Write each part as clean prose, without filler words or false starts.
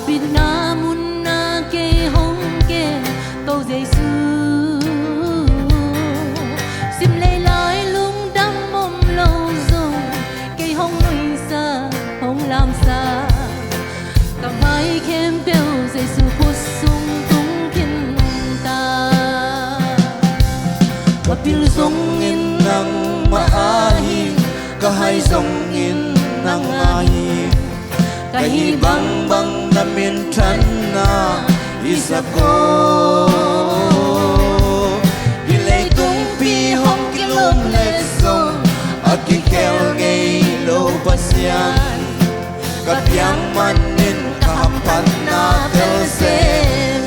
biết na mun na kê hong kê tô dây sư sim lê lái lung đâm mồm lâu rồi kê hong nuôi xa hong làm xa cả vai khem bèo dây sư phút sung tung kinh ta và bil song in nang maahi kahai song in nang ahi kahi bang bang na min than na isako ilay tung pi hong kilom leso akikel ngay lo pasyan kapiang manin kahampan na telsen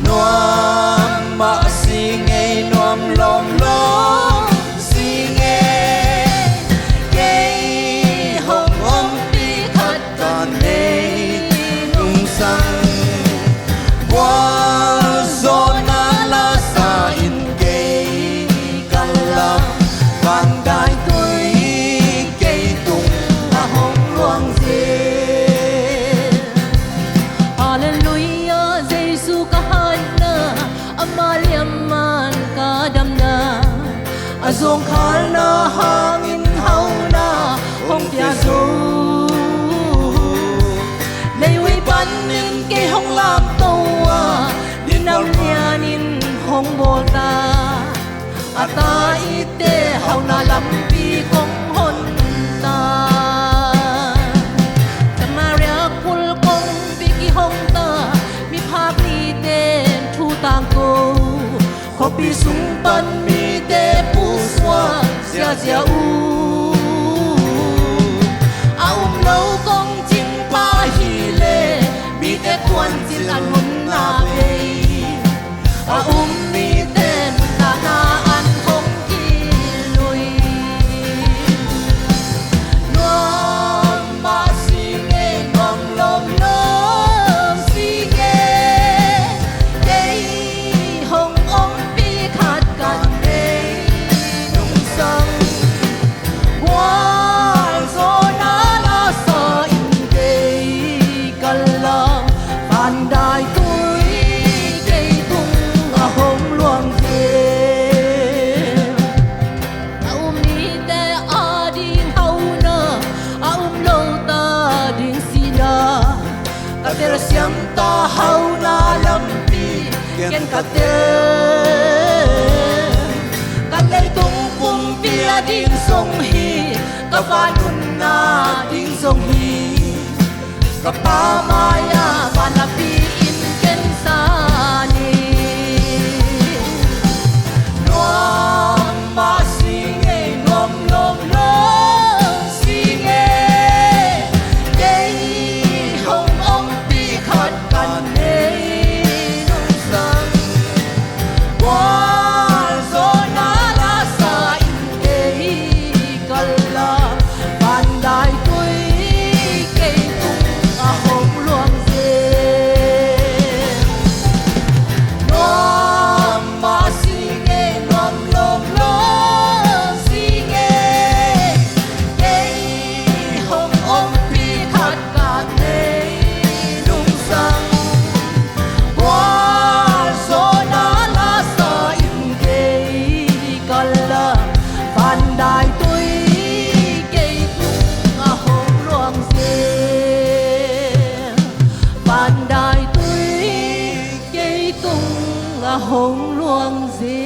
nuam ma singay nuam lom lom azong khal na hangin hau na hong pia zo lei wei ban nin ke hong lam to a din nau nia nin hong bol ta ata ite hau na lam pi kong hon ta tamaria kul kong pi ki hong ta mi pha pi ten thu tang ko ko pi sung pan mi te pu swa sia sia u lâu công chinh pa hi le mi te quan chil an hun na pe mi te na na an hong ki lui nuam ma si nge ngom lom lom si nge dei hong ong pi khat kan dei nung sang wal zo na la sa in dei kal la van dai tui dei tung a hong luang the mi te a ding hau na lo ta ding si na ka ter siam ta hau na lam pi ken ka lei tung pum pi a ding song hi ka vanun na ding song hi ka pa maya mana pi in ken sa ni nuam ma si nge nom nom nom si nge dei hong ong pi khat kan nei nung sang wal zo na la sa in dei kal la van dai tui kei tung a hong luang se nuam ma si nge nom lom lom si nge dei hong ong pi khat kan nei nung sang wal zo na la sa in dei kal la van dai tui kei tung a hong luang se van dai tui kei tung a hong luang se